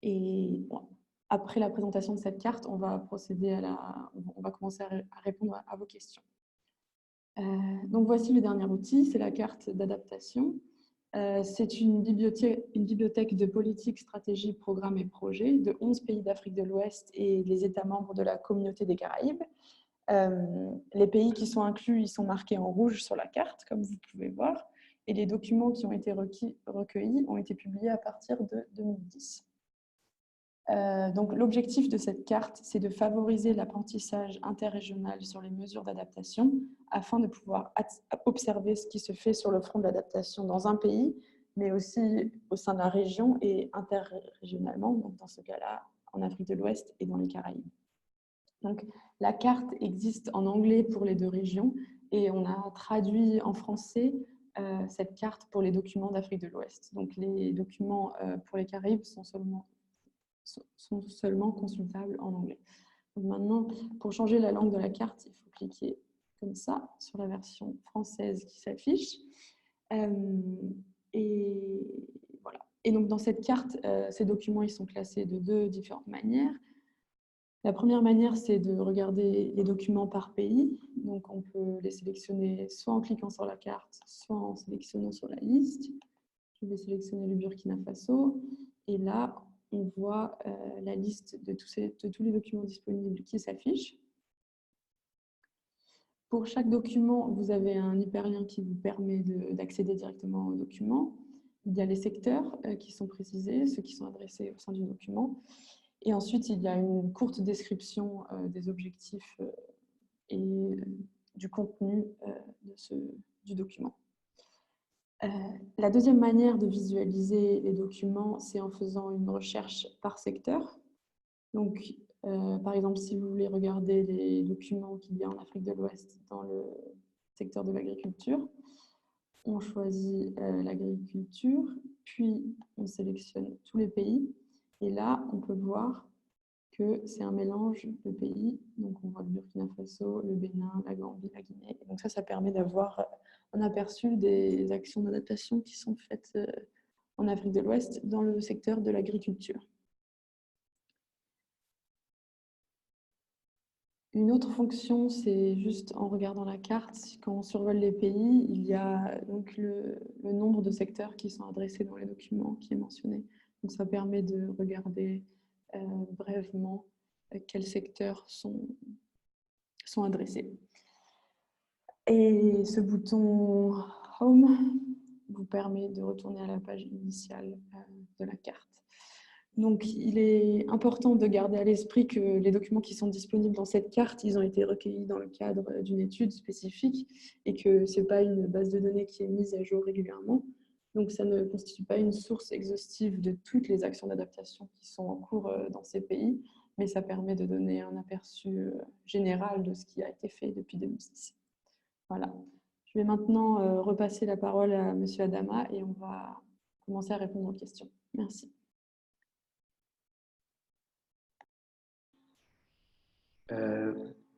Et bon, après la présentation de cette carte, on va commencer à répondre à vos questions. Donc voici le dernier outil, c'est la carte d'adaptation. C'est une bibliothèque de politique, stratégie, programmes et projets de 11 pays d'Afrique de l'Ouest et les États membres de la Communauté des Caraïbes. Les pays qui sont inclus, ils sont marqués en rouge sur la carte, comme vous pouvez voir, et les documents qui ont été recueillis ont été publiés à partir de 2010. Donc, l'objectif de cette carte, c'est de favoriser l'apprentissage interrégional sur les mesures d'adaptation afin de pouvoir observer ce qui se fait sur le front de l'adaptation dans un pays, mais aussi au sein de la région et interrégionalement, donc dans ce cas-là, en Afrique de l'Ouest et dans les Caraïbes. Donc, la carte existe en anglais pour les deux régions et on a traduit en français cette carte pour les documents d'Afrique de l'Ouest. Donc, les documents pour les Caraïbes sont seulement consultables en anglais. Donc maintenant, pour changer la langue de la carte, il faut cliquer comme ça sur la version française qui s'affiche. Et voilà. Et donc dans cette carte, ces documents ils sont classés de deux différentes manières. La première manière, c'est de regarder les documents par pays. Donc on peut les sélectionner soit en cliquant sur la carte, soit en sélectionnant sur la liste. Je vais sélectionner le Burkina Faso. Et là, on voit la liste de tous les documents disponibles qui s'affichent. Pour chaque document, vous avez un hyperlien qui vous permet d'accéder directement au document. Il y a les secteurs qui sont précisés, ceux qui sont adressés au sein du document. Et ensuite, il y a une courte description des objectifs et du contenu du document. La deuxième manière de visualiser les documents, c'est en faisant une recherche par secteur. Donc, par exemple, si vous voulez regarder les documents qu'il y a en Afrique de l'Ouest dans le secteur de l'agriculture, on choisit l'agriculture, puis on sélectionne tous les pays. Et là, on peut voir que c'est un mélange de pays. Donc, on voit le Burkina Faso, le Bénin, la Gambie, la Guinée. Et donc, ça permet d'avoir un aperçu des actions d'adaptation qui sont faites en Afrique de l'Ouest dans le secteur de l'agriculture. Une autre fonction, c'est juste en regardant la carte, quand on survole les pays, il y a donc le nombre de secteurs qui sont adressés dans les documents qui est mentionné. Donc ça permet de regarder brièvement quels secteurs sont adressés. Et ce bouton Home vous permet de retourner à la page initiale de la carte. Donc, il est important de garder à l'esprit que les documents qui sont disponibles dans cette carte, ils ont été recueillis dans le cadre d'une étude spécifique et que ce n'est pas une base de données qui est mise à jour régulièrement. Donc, ça ne constitue pas une source exhaustive de toutes les actions d'adaptation qui sont en cours dans ces pays, mais ça permet de donner un aperçu général de ce qui a été fait depuis 2006. Voilà. Je vais maintenant repasser la parole à M. Adama et on va commencer à répondre aux questions. Merci.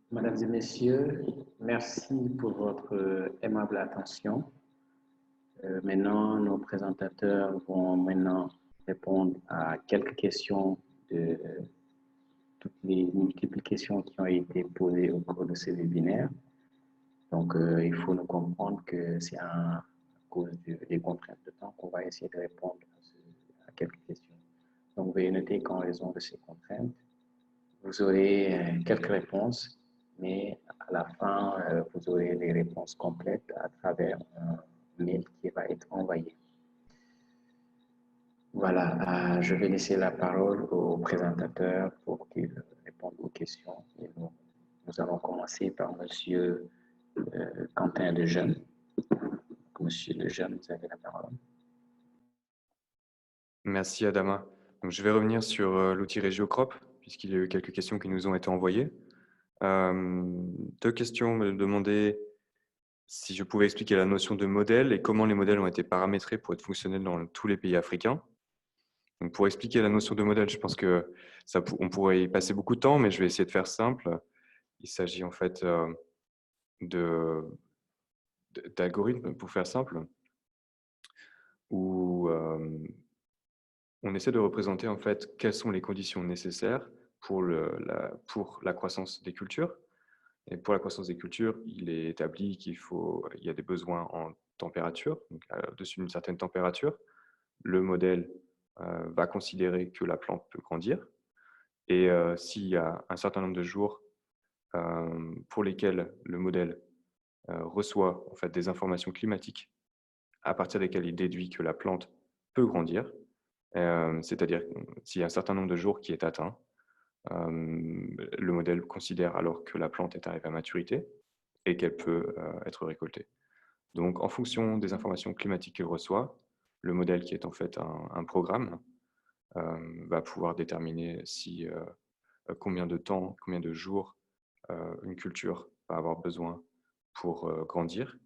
Mesdames et messieurs, merci pour votre aimable attention. Maintenant, nos présentateurs vont maintenant répondre à quelques questions de toutes les multiples questions qui ont été posées au cours de ce webinaire. Donc, il faut nous comprendre que c'est à cause des contraintes de temps qu'on va essayer de répondre à quelques questions. Donc, veuillez noter qu'en raison de ces contraintes, vous aurez quelques réponses, mais à la fin, vous aurez les réponses complètes à travers un mail qui va être envoyé. Voilà, je vais laisser la parole au présentateur pour qu'il réponde aux questions. Et nous allons commencer par Monsieur Quentin Lejeune. Monsieur Lejeune, vous avez la parole. Merci Adama. Donc, je vais revenir sur l'outil Regiocrop, puisqu'il y a eu quelques questions qui nous ont été envoyées. Deux questions me demandaient si je pouvais expliquer la notion de modèle et comment les modèles ont été paramétrés pour être fonctionnels dans tous les pays africains. Donc, pour expliquer la notion de modèle, je pense que on pourrait y passer beaucoup de temps, mais je vais essayer de faire simple. Il s'agit en fait d'algorithmes, pour faire simple, où on essaie de représenter en fait quelles sont les conditions nécessaires pour la croissance des cultures. Et pour la croissance des cultures, il est établi qu'il y a des besoins en température, donc au-dessus d'une certaine température. Le modèle va considérer que la plante peut grandir. Et s'il y a un certain nombre de jours pour lesquels le modèle reçoit en fait des informations climatiques à partir desquelles il déduit que la plante peut grandir, c'est-à-dire s'il y a un certain nombre de jours qui est atteint, le modèle considère alors que la plante est arrivée à maturité et qu'elle peut être récoltée. Donc, en fonction des informations climatiques qu'il reçoit, le modèle, qui est en fait un programme, va pouvoir déterminer combien de temps, combien de jours une culture va avoir besoin pour grandir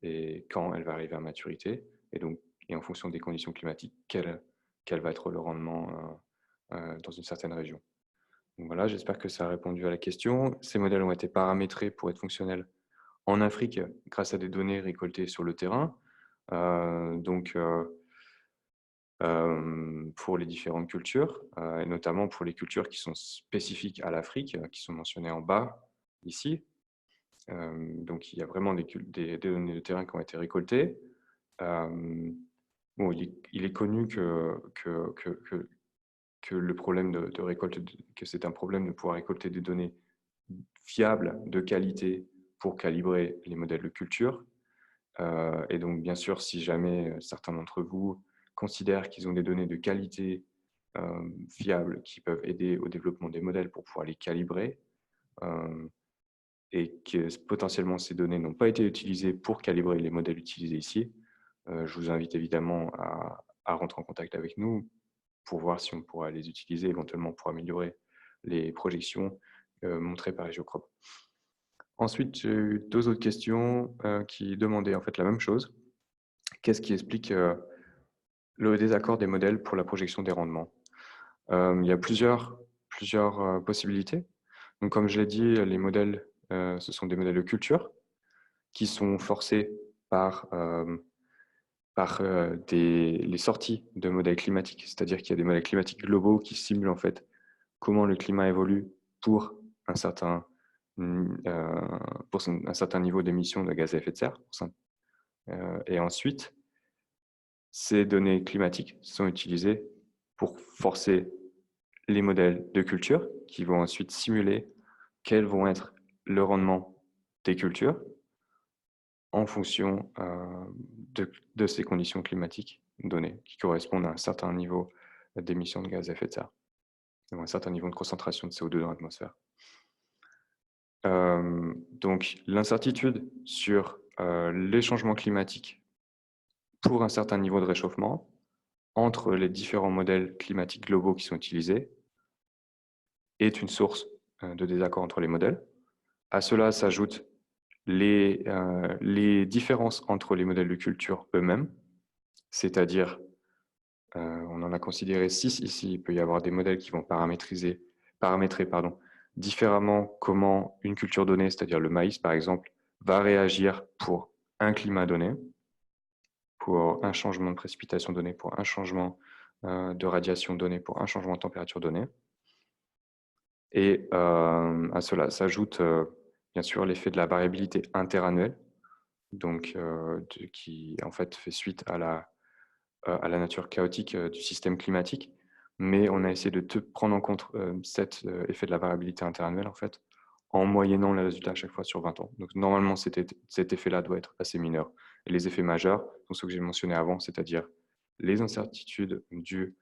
et quand elle va arriver à maturité. Et en fonction des conditions climatiques, quel va être le rendement dans une certaine région. Donc voilà, j'espère que ça a répondu à la question. Ces modèles ont été paramétrés pour être fonctionnels en Afrique grâce à des données récoltées sur le terrain. Pour les différentes cultures, et notamment pour les cultures qui sont spécifiques à l'Afrique, qui sont mentionnées en bas ici. Donc il y a vraiment des données de terrain qui ont été récoltées. Bon, il est connu que le problème de récolte, que c'est un problème de pouvoir récolter des données fiables, de qualité, pour calibrer les modèles de culture. Et donc, bien sûr, si jamais certains d'entre vous considèrent qu'ils ont des données de qualité fiables qui peuvent aider au développement des modèles pour pouvoir les calibrer, et que potentiellement ces données n'ont pas été utilisées pour calibrer les modèles utilisés ici, je vous invite évidemment à rentrer en contact avec nous pour voir si on pourra les utiliser éventuellement pour améliorer les projections montrées par Regiocrop. Ensuite, j'ai eu 2 autres questions qui demandaient en fait la même chose. Qu'est-ce qui explique le désaccord des modèles pour la projection des rendements? Il y a plusieurs possibilités. Donc, comme je l'ai dit, les modèles, ce sont des modèles de culture qui sont forcés par les sorties de modèles climatiques. C'est-à-dire qu'il y a des modèles climatiques globaux qui simulent en fait comment le climat évolue pour un certain niveau d'émissions de gaz à effet de serre. Et ensuite, ces données climatiques sont utilisées pour forcer les modèles de culture qui vont ensuite simuler quels vont être le rendement des cultures en fonction de ces conditions climatiques données qui correspondent à un certain niveau d'émissions de gaz à effet de serre, ou un certain niveau de concentration de CO2 dans l'atmosphère. Donc, l'incertitude sur les changements climatiques pour un certain niveau de réchauffement entre les différents modèles climatiques globaux qui sont utilisés est une source de désaccord entre les modèles. À cela s'ajoutent les différences entre les modèles de culture eux-mêmes, c'est-à-dire, on en a considéré 6 ici, il peut y avoir des modèles qui vont paramétrer différemment comment une culture donnée, c'est-à-dire le maïs par exemple, va réagir pour un climat donné, pour un changement de précipitation donné, pour un changement de radiation donné, pour un changement de température donné. Et à cela s'ajoute bien sûr l'effet de la variabilité interannuelle, donc qui en fait fait suite à la nature chaotique du système climatique. Mais on a essayé de prendre en compte cet effet de la variabilité interannuelle en fait, en moyennant les résultats à chaque fois sur 20 ans. Donc normalement, cet effet-là doit être assez mineur. Et les effets majeurs sont ceux que j'ai mentionnés avant, c'est-à-dire les incertitudes dues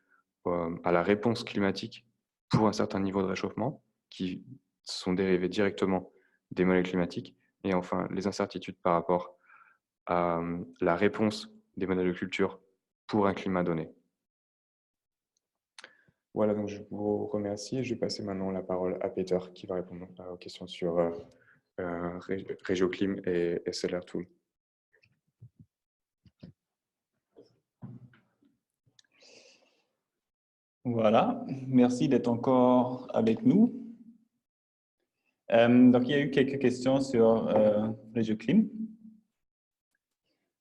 à la réponse climatique pour un certain niveau de réchauffement, qui sont dérivées directement des modèles climatiques, et enfin les incertitudes par rapport à la réponse des modèles de culture pour un climat donné. Voilà, donc je vous remercie et je vais passer maintenant la parole à Peter qui va répondre aux questions sur Regioclim et SLR Tool. Voilà, merci d'être encore avec nous. Donc, il y a eu quelques questions sur Regioclim.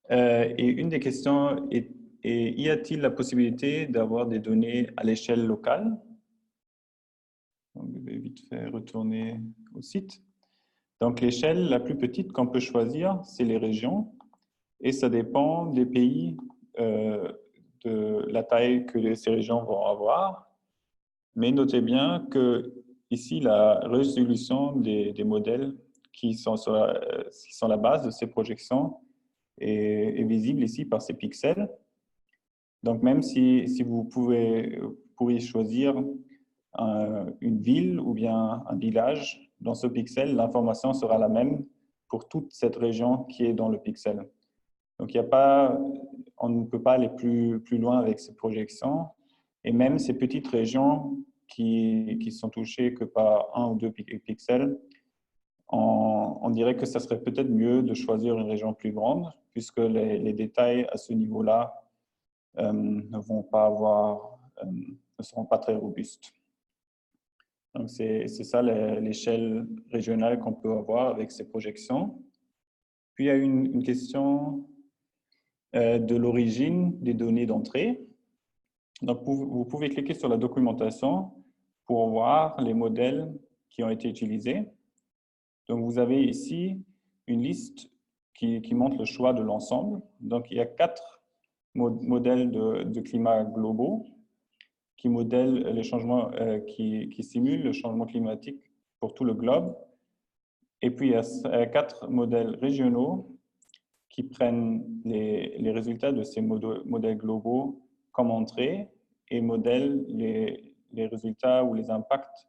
Et une des questions est, y a-t-il la possibilité d'avoir des données à l'échelle locale? Donc, je vais vite fait retourner au site. Donc, l'échelle la plus petite qu'on peut choisir, c'est les régions. Et ça dépend des pays, de la taille que ces régions vont avoir. Mais notez bien que ici, la résolution des modèles qui sont la base de ces projections est visible ici par ces pixels. Donc, même si vous pourriez choisir une ville ou bien un village dans ce pixel, l'information sera la même pour toute cette région qui est dans le pixel. Donc, on ne peut pas aller plus loin avec ces projections. Et même ces petites régions qui sont touchées que par 1 ou 2 pixels, on dirait que ça serait peut-être mieux de choisir une région plus grande, puisque les détails à ce niveau-là ne seront pas très robustes. Donc, c'est ça l'échelle régionale qu'on peut avoir avec ces projections. Puis, il y a une question de l'origine des données d'entrée. Donc, vous pouvez cliquer sur la documentation pour voir les modèles qui ont été utilisés. Donc, vous avez ici une liste qui montre le choix de l'ensemble. Donc, il y a 4 modèles de climat globaux qui modèlent les changements, qui simulent le changement climatique pour tout le globe. Et puis, il y a 4 modèles régionaux qui prennent les résultats de ces modèles globaux comme entrée et modèle les résultats ou les impacts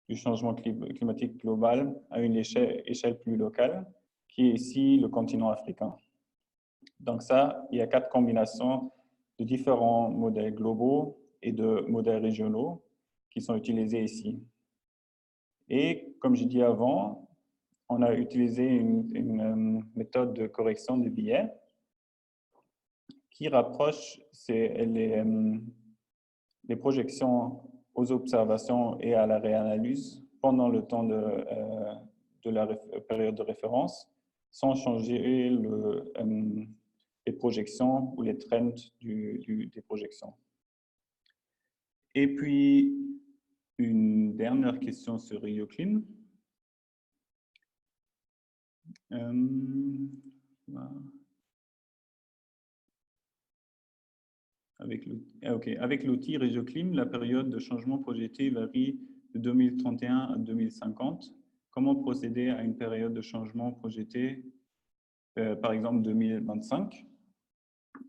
du changement climatique global à une échelle plus locale, qui est ici le continent africain. Donc ça, il y a 4 combinaisons de différents modèles globaux et de modèles régionaux qui sont utilisés ici. Et comme j'ai dit avant, on a utilisé une méthode de correction des biais qui rapproche les projections aux observations et à la réanalyse pendant le temps de la période de référence, sans changer les projections ou les trends des projections. Et puis, une dernière question sur RioClim. Avec l'outil RegioClim, la période de changement projetée varie de 2031 à 2050. Comment procéder à une période de changement projetée, par exemple 2025?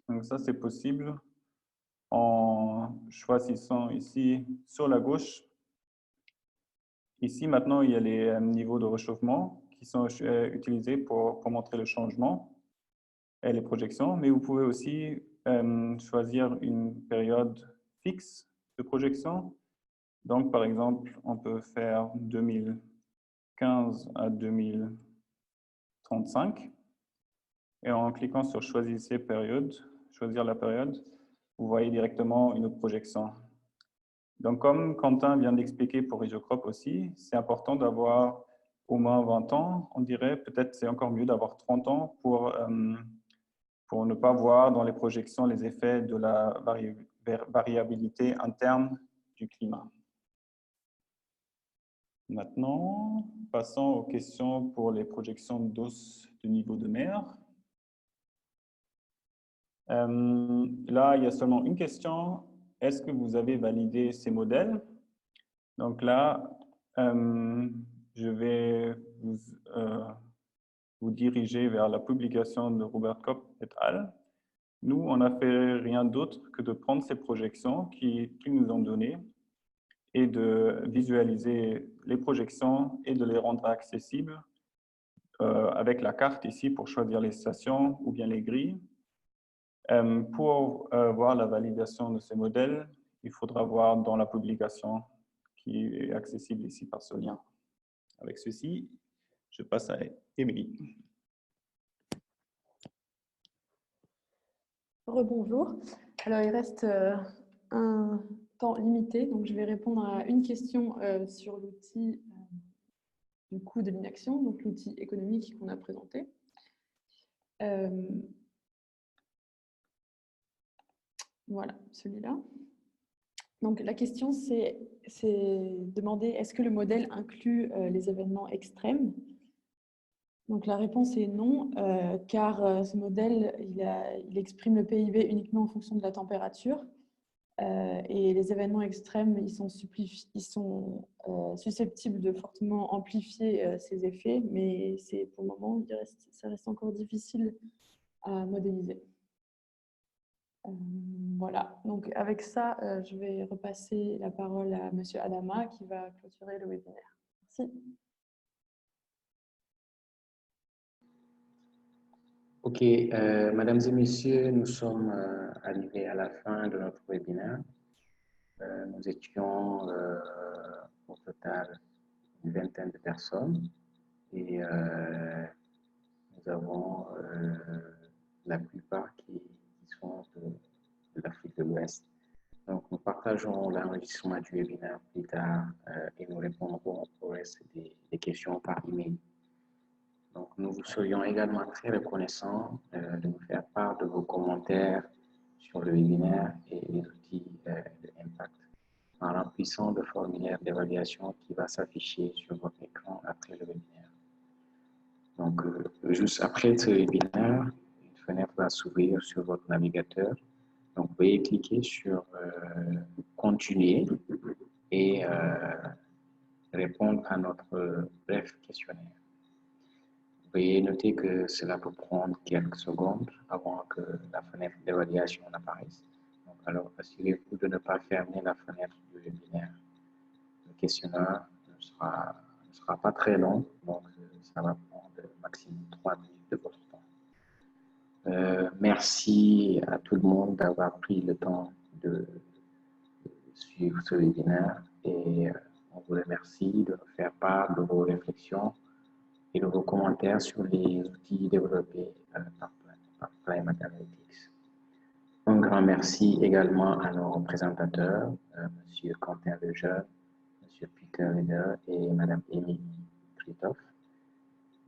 Donc ça, c'est possible en choisissant ici sur la gauche. Ici, maintenant, il y a les niveaux de réchauffement qui sont utilisés pour montrer le changement et les projections, mais vous pouvez aussi choisir une période fixe de projection. Donc, par exemple, on peut faire 2015 à 2035. Et en cliquant sur « Choisir la période », vous voyez directement une autre projection. Donc, comme Quentin vient d'expliquer pour RegioCrop aussi, c'est important d'avoir au moins 20 ans. On dirait peut-être c'est encore mieux d'avoir 30 ans pour ne pas voir dans les projections les effets de la variabilité interne du climat. Maintenant, passons aux questions pour les projections d'hausse du niveau de mer. Là, il y a seulement une question. Est-ce que vous avez validé ces modèles? Donc là, je vais vous diriger vers la publication de Robert Kopp et al. Nous, on n'a fait rien d'autre que de prendre ces projections qu'ils nous ont données et de visualiser les projections et de les rendre accessibles avec la carte ici pour choisir les stations ou bien les grilles. Pour voir la validation de ces modèles, il faudra voir dans la publication qui est accessible ici par ce lien. Avec ceci, je passe à Émilie. Rebonjour. Alors, il reste un temps limité, donc je vais répondre à une question sur l'outil du coût de l'inaction, donc l'outil économique qu'on a présenté. Voilà, celui-là. Donc, la question, c'est demander est-ce que le modèle inclut les événements extrêmes? Donc, la réponse est non, car ce modèle, il exprime le PIB uniquement en fonction de la température. Et les événements extrêmes, ils sont susceptibles de fortement amplifier ces effets, mais pour le moment, ça reste encore difficile à modéliser. Voilà, donc avec ça, je vais repasser la parole à M. Adama qui va clôturer le webinaire. Merci. OK, mesdames et messieurs, nous sommes arrivés à la fin de notre webinaire. Nous étions au total une vingtaine de personnes et nous avons la plupart qui sont de l'Afrique de l'Ouest. Donc, nous partageons l'enregistrement du webinaire plus tard et nous répondrons au reste des questions par email. Donc, nous vous serions également très reconnaissants de nous faire part de vos commentaires sur le webinaire et les outils d'impact en remplissant le formulaire d'évaluation qui va s'afficher sur votre écran après le webinaire. Donc, juste après ce webinaire, une fenêtre va s'ouvrir sur votre navigateur. Donc, veuillez cliquer sur Continuer et répondre à notre bref questionnaire. Veuillez noter que cela peut prendre quelques secondes avant que la fenêtre d'évaluation apparaisse. Donc, Alors, assurez-vous de ne pas fermer la fenêtre du webinaire. Le questionnaire ne sera pas très long, donc ça va prendre maximum 3 minutes de votre temps. Merci à tout le monde d'avoir pris le temps de suivre ce webinaire et on vous remercie de nous faire part de vos réflexions et de vos commentaires sur les outils développés par Climate Analytics. Un grand merci également à nos présentateurs, M. Quentin Lejeune, M. Peter Rieder et Mme Émilie Tritoff.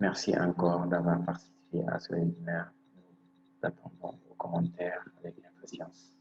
Merci encore d'avoir participé à ce webinaire. Nous attendons vos commentaires avec impatience.